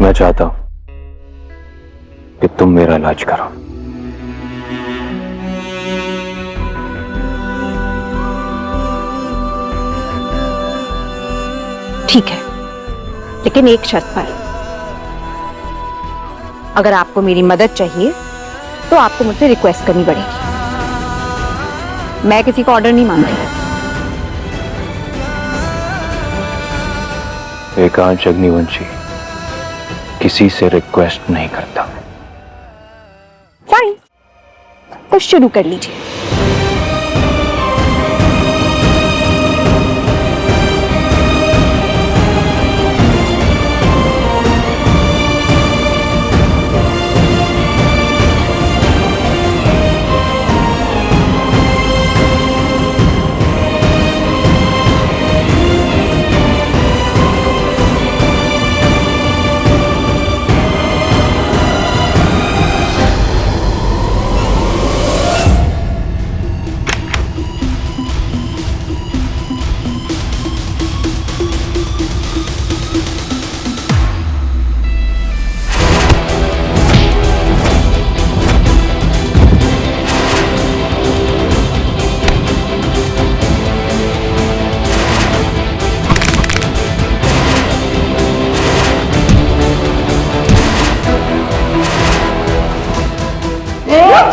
मैं चाहता हूं कि तुम मेरा इलाज करो। ठीक है, लेकिन एक शर्त पर। अगर आपको मेरी मदद चाहिए तो आपको मुझसे रिक्वेस्ट करनी पड़ेगी। मैं किसी का ऑर्डर नहीं मांगती। एकांश अग्निवंशी किसी से रिक्वेस्ट नहीं करता। फाइन, तो शुरू कर लीजिए।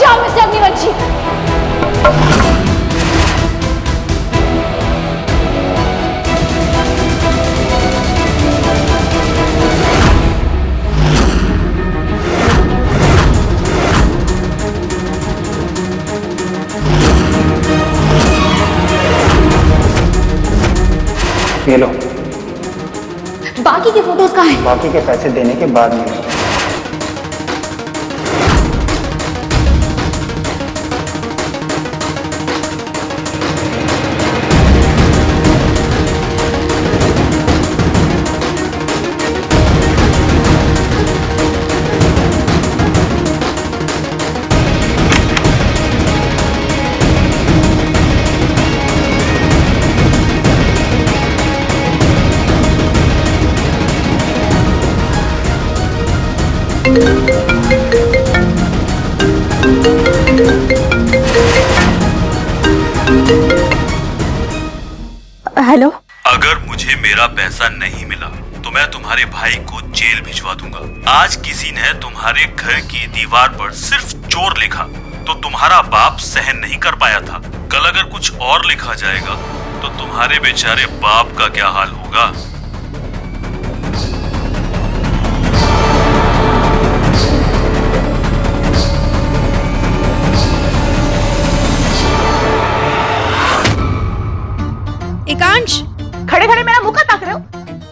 जाओ मिस्टर अग्निवंशी। ये लो। बाकी के फोटोज कहाँ हैं? बाकी के पैसे देने के बाद में। हेलो। अगर मुझे मेरा पैसा नहीं मिला तो मैं तुम्हारे भाई को जेल भिजवा दूंगा। आज किसी ने तुम्हारे घर की दीवार पर सिर्फ चोर लिखा तो तुम्हारा बाप सहन नहीं कर पाया था। कल अगर कुछ और लिखा जाएगा तो तुम्हारे बेचारे बाप का क्या हाल होगा। एकांश, खड़े खड़े मेरा मुंह ताक रहे हो?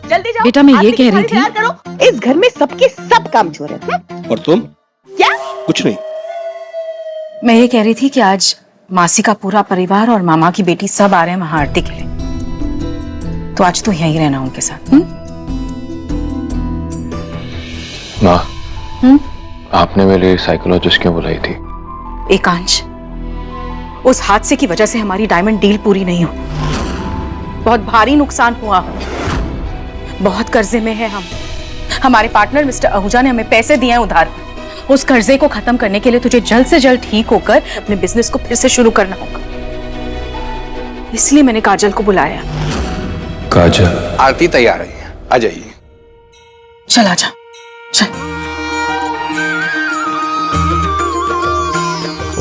जल्दी जाओ। बेटा, मैं ये कह रही थी करो। इस घर में सबके सब काम चोर है। और तुम? क्या? कुछ नहीं। मैं ये कह रही थी कि आज मासी का पूरा परिवार और मामा की बेटी सब आ रहे हैं महाआरती के लिए, तो आज तो यहीं रहना उनके साथ। माँ, आपने मेरे लिए साइकोलॉजिस्ट क्यों बुलाई थी? एकांश, उस हादसे की वजह से हमारी डायमंड डील पूरी नहीं हुई। बहुत भारी नुकसान हुआ, बहुत कर्जे में है हम। हमारे पार्टनर मिस्टर आहूजा ने हमें पैसे दिए हैं उधार। उस कर्जे को खत्म करने के लिए तुझे जल्द से जल्द ठीक होकर अपने बिजनेस को फिर से शुरू करना होगा। इसलिए मैंने काजल को बुलाया। काजल? आरती तैयार है, आ जाइए। चल आजा, चल।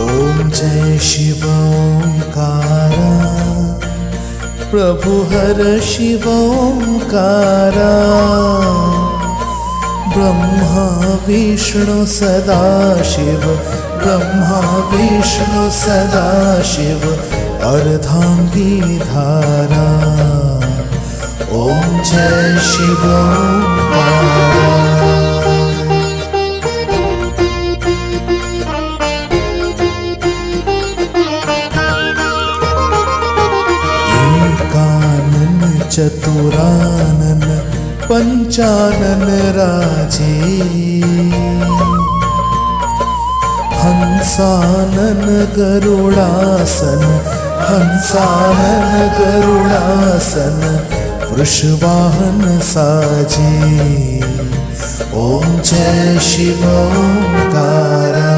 ओम जय शिव ओंकारा, प्रभु हर शिव ओंकारा, ब्रह्मा विष्णु सदा शिव, ब्रह्मा विष्णु सदा शिव, अर्धांगी धारा। ओम जय शिव ओंकारा। चतुरानन पंचानन राजे, हंसानन गरुड़ासन, हंसानन गरुड़ासन, वृषवाहन साजे। ॐ जय शिव ओंकारा।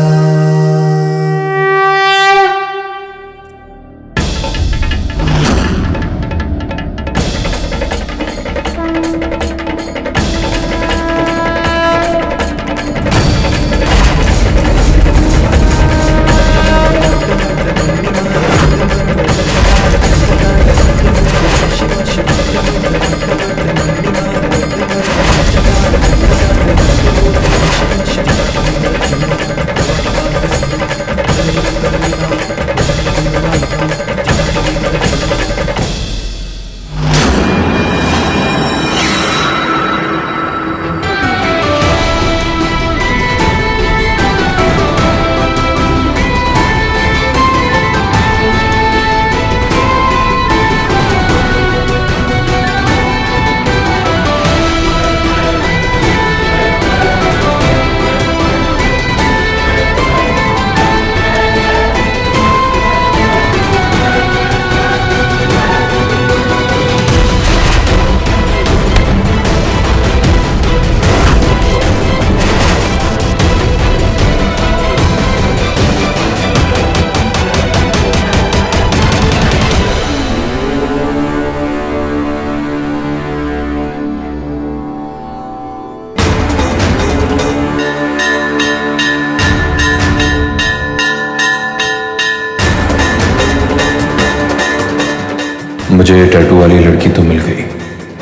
मुझे टैटू वाली लड़की तो मिल गई,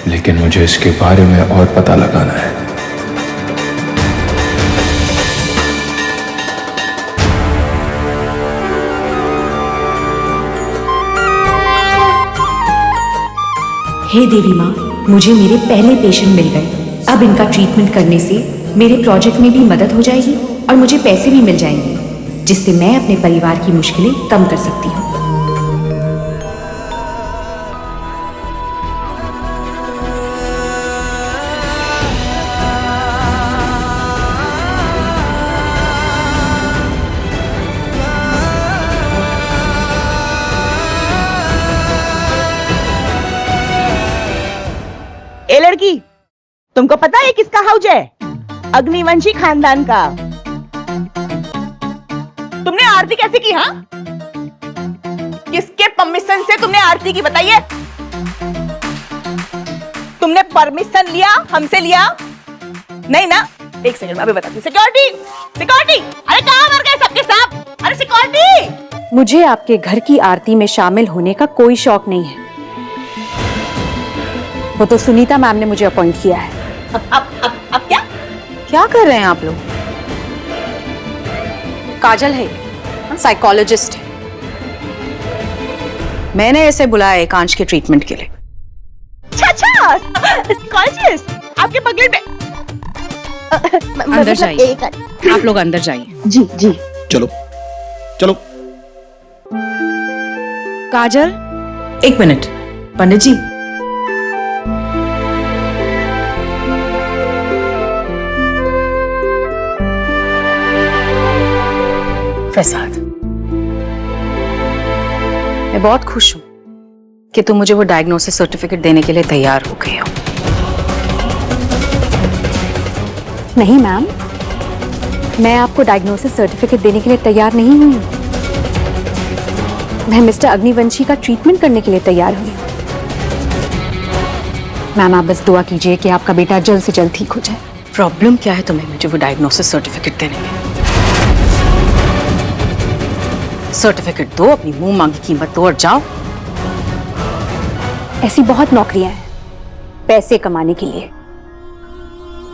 लेकिन मुझे इसके बारे में और पता लगाना है। हे देवी माँ, मुझे मेरे पहले पेशेंट मिल गए। अब इनका ट्रीटमेंट करने से मेरे प्रोजेक्ट में भी मदद हो जाएगी और मुझे पैसे भी मिल जाएंगे, जिससे मैं अपने परिवार की मुश्किलें कम कर सकती हूँ। ए लड़की, तुमको पता है किसका हाउस है? अग्निवंशी खानदान का। तुमने आरती कैसे की? हाँ, किसके परमिशन से तुमने आरती की बताइए? तुमने परमिशन लिया? हमसे लिया? नहीं ना? एक सेकंड में अभी बताती हूँ। सिक्योरिटी, सिक्योरिटी, अरे कहाँ मर गए सबके सब? अरे सिक्योरिटी! मुझे आपके घर की आरती में शामिल होने का कोई शौक नहीं है। वो तो सुनीता मैम ने मुझे अपॉइंट किया है। अब क्या कर रहे हैं आप लोग? काजल है, साइकोलॉजिस्ट है। मैंने इसे बुलाया एकांश के ट्रीटमेंट के लिए। अच्छा, साइकोलॉजिस्ट आपके बगल में। अंदर जाइए, आप लोग अंदर जाइए। जी जी। चलो चलो। काजल, एक मिनट। पंडित जी, प्रसाद। मैं बहुत खुश हूं कि तुम मुझे वो डायग्नोसिस सर्टिफिकेट देने के लिए तैयार हो गए हो। नहीं मैम, मैं आपको डायग्नोसिस सर्टिफिकेट देने के लिए तैयार नहीं हुई हूँ। मैं मिस्टर अग्निवंशी का ट्रीटमेंट करने के लिए तैयार हुई हूँ। मैम, आप बस दुआ कीजिए कि आपका बेटा जल्द से जल्द ठीक हो जाए। प्रॉब्लम क्या है तुम्हें मुझे वो डायग्नोसिस सर्टिफिकेट देने में? सर्टिफिकेट दो, अपनी मुंह मांगी कीमत दो और जाओ। ऐसी बहुत नौकरियां हैं पैसे कमाने के लिए,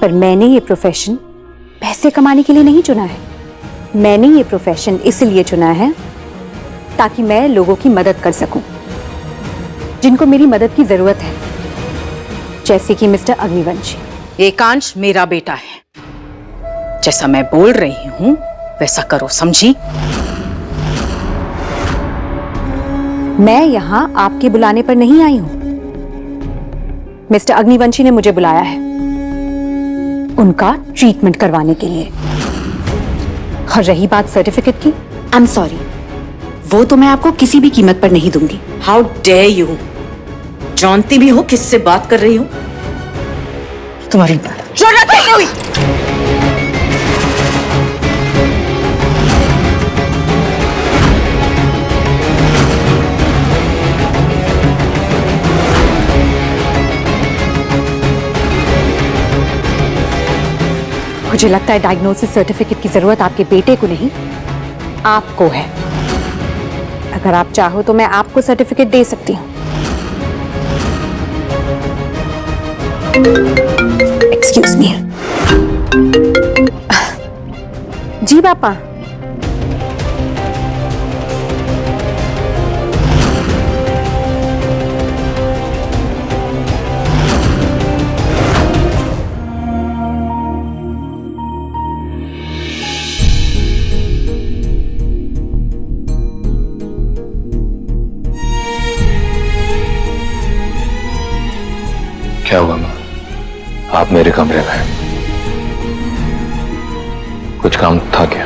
पर मैंने ये प्रोफेशन पैसे कमाने के लिए नहीं चुना है। मैंने ये प्रोफेशन इसलिए चुना है ताकि मैं लोगों की मदद कर सकूं, जिनको मेरी मदद की जरूरत है, जैसे कि मिस्टर अग्निवंशी। एकांश मेरा बेटा है, जैसा मैं बोल रही हूं वैसा करो, समझी? मैं यहां आपके बुलाने पर नहीं आई हूं। मिस्टर अग्निवंशी ने मुझे बुलाया है उनका ट्रीटमेंट करवाने के लिए। और रही बात सर्टिफिकेट की, आई एम सॉरी, वो तो मैं आपको किसी भी कीमत पर नहीं दूंगी। How dare you! जानती भी हो किससे बात कर रही हूं? तुम्हारी जरूरत है। नहीं हुई। मुझे लगता है डायग्नोसिस सर्टिफिकेट की जरूरत आपके बेटे को नहीं, आपको है। अगर आप चाहो तो मैं आपको सर्टिफिकेट दे सकती हूँ। Excuse me. जी पापा। क्या हुआ माँ? आप मेरे कमरे में हैं। कुछ काम था क्या?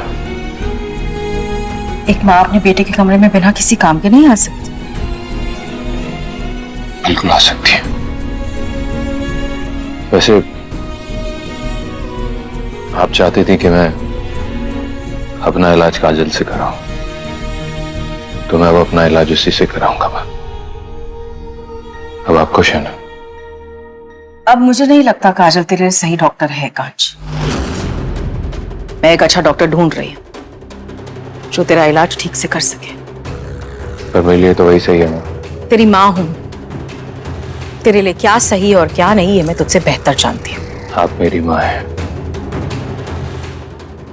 एक माँ अपने बेटे के कमरे में बिना किसी काम के नहीं आ सकती। बिल्कुल आ सकती है। वैसे आप चाहती थी कि मैं अपना इलाज काजल से कराऊं, तो मैं अब अपना इलाज उसी से कराऊंगा माँ। अब आप खुश हैं ना? अब मुझे नहीं लगता काजल तेरे लिए सही डॉक्टर है कांच। मैं एक अच्छा डॉक्टर ढूंढ रही हूँ जो तेरा इलाज ठीक से कर सके। पर मेरे लिए तो वही सही है ना। तेरी माँ हूं, तेरे लिए क्या सही और क्या नहीं है मैं तुझसे बेहतर जानती हूँ। आप मेरी माँ हैं,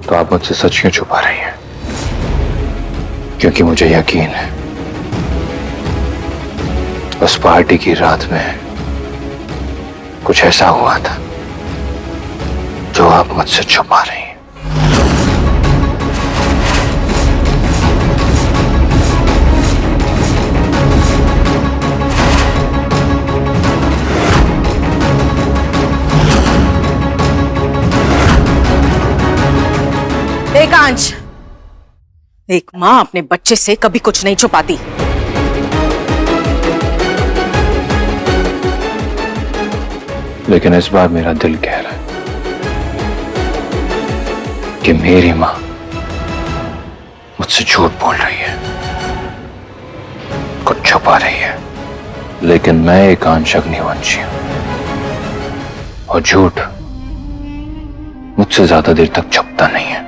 तो आप मुझसे सच क्यों छुपा रही हैं? क्योंकि मुझे यकीन है उस पार्टी की रात में कुछ ऐसा हुआ था जो आप मुझसे छुपा रही हैं। देख अंश, एक माँ अपने बच्चे से कभी कुछ नहीं छुपाती। लेकिन इस बार मेरा दिल कह रहा है कि मेरी माँ मुझसे झूठ बोल रही है, कुछ छुपा रही है। लेकिन मैं एक अंश अग्निवंशी हूं और झूठ मुझसे ज्यादा देर तक छुपता नहीं है।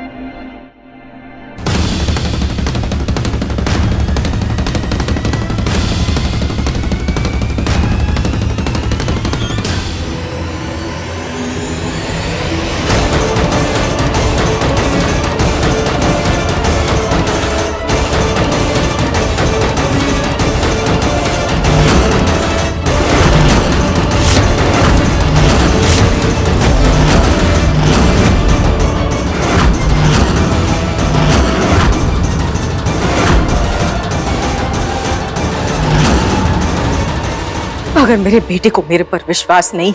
अगर मेरे बेटे को मेरे पर विश्वास नहीं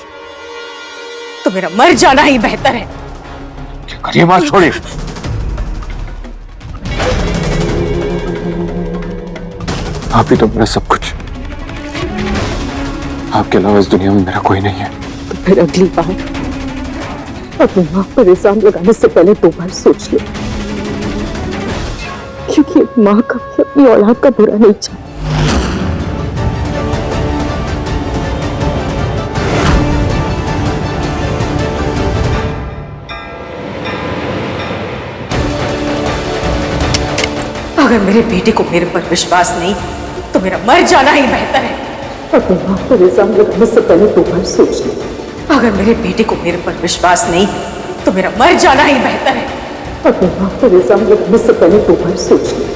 तो मेरा मर जाना ही बेहतर है। करिए बात छोड़िए। आप ही तो मेरा सब कुछ। आपके अलावा इस दुनिया में मेरा कोई नहीं है। तो फिर अगली बार अपनी मां पर इल्जाम लगाने से पहले 2 बार सोच ले, क्योंकि एक मां कभी अपनी औलाद का बुरा नहीं चाहती। अगर मेरे बेटे को मेरे पर विश्वास नहीं तो मेरा मर जाना ही बेहतर है। अपनी मां पर इल्जाम लगाने से पहले 2 बार सोच ले। अगर मेरे बेटे को मेरे पर विश्वास नहीं तो मेरा मर जाना ही बेहतर है। अपनी मां पर इल्जाम लगाने से पहले 2 बार सोच ले।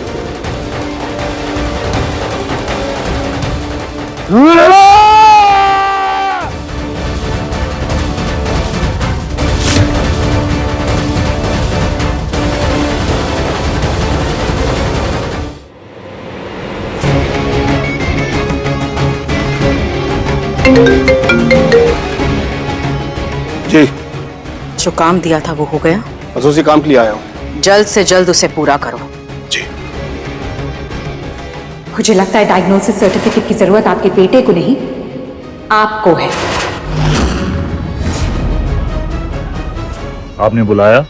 जी, जो काम दिया था वो हो गया। बस उसी काम के लिए आया हूँ। जल्द से जल्द उसे पूरा करो। जी। मुझे लगता है डायग्नोसिस सर्टिफिकेट की जरूरत आपके बेटे को नहीं, आपको है। आपने बुलाया?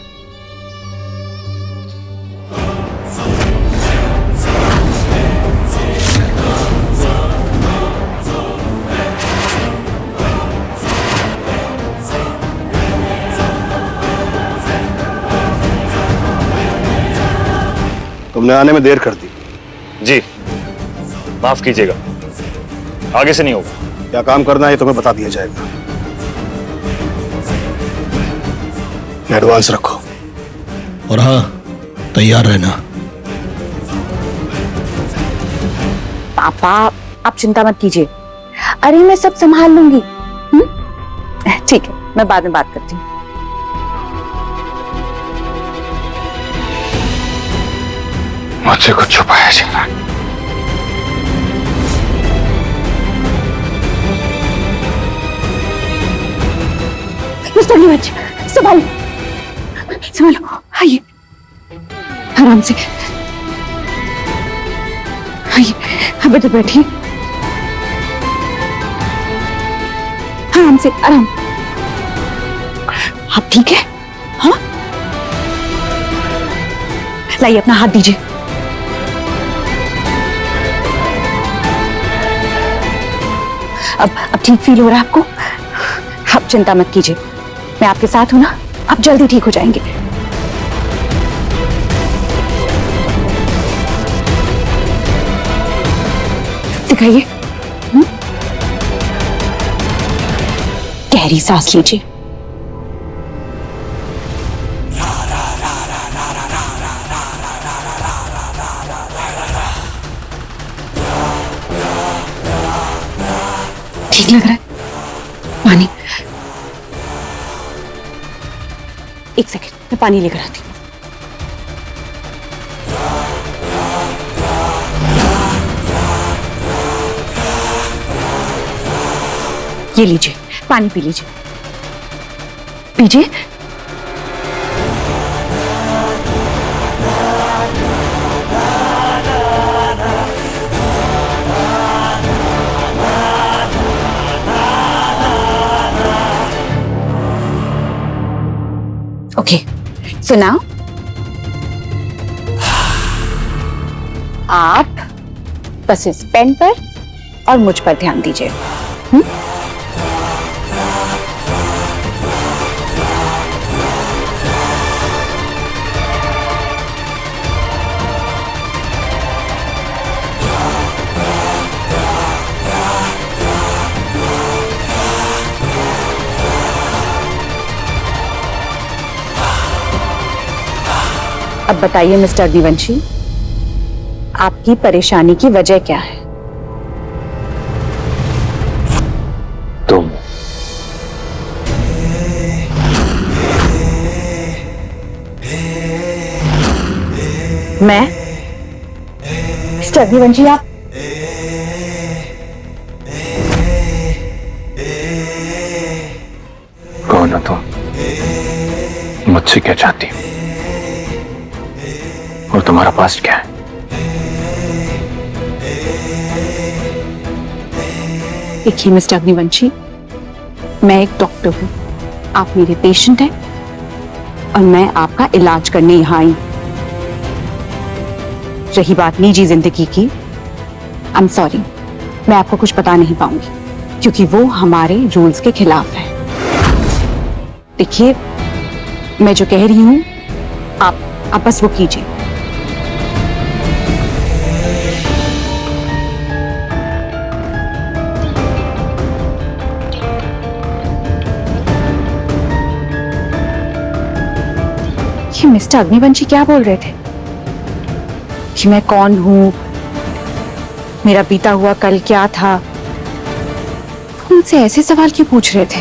तुमने आने में देर कर दी। जी माफ कीजिएगा, आगे से नहीं होगा। क्या काम करना है तुम्हें बता दिया जाएगा। एडवांस रखो और हाँ, तैयार रहना। पापा आप चिंता मत कीजिए, अरे मैं सब संभाल लूंगी। ठीक है, मैं बाद में बात करती हूँ। मुझसे कुछ छुपाया जा रहा है। मिस्टर नीरज, संभालो संभालो, आइए आराम से, आइए अब इधर बैठिए, आराम से आराम। आप ठीक है? हाँ, लाइए अपना हाथ दीजिए। अब ठीक फील हो रहा है आपको? आप चिंता मत कीजिए, मैं आपके साथ हूं ना, आप जल्दी ठीक हो जाएंगे। दिखाइए, गहरी सांस लीजिए। ठीक लग रहा है? पानी, एक सेकंड, मैं पानी लेकर आती हूँ। ये लीजिए, पानी पी लीजिए, पीजिए। ओके, सो नाउ आप बस इस पेन पर और मुझ पर ध्यान दीजिए। अब बताइए मिस्टर अग्निवंशी, आपकी परेशानी की वजह क्या है? तुम। मैं? मिस्टर अग्निवंशी आप? कौन हो तुम? मुझसे क्या चाहती हो? और तुम्हारा पास्ट क्या है? देखिए मिस्टर अग्निवंशी, मैं एक डॉक्टर हूं, आप मेरे पेशेंट हैं और मैं आपका इलाज करने यहां आई। रही बात निजी जिंदगी की, आई एम सॉरी, मैं आपको कुछ बता नहीं पाऊंगी क्योंकि वो हमारे रूल्स के खिलाफ है। देखिए, मैं जो कह रही हूं आप बस वो कीजिए। ये मिस्टर अग्निवंशी क्या बोल रहे थे कि मैं कौन हूं, मेरा बीता हुआ कल क्या था? उनसे ऐसे सवाल क्यों पूछ रहे थे?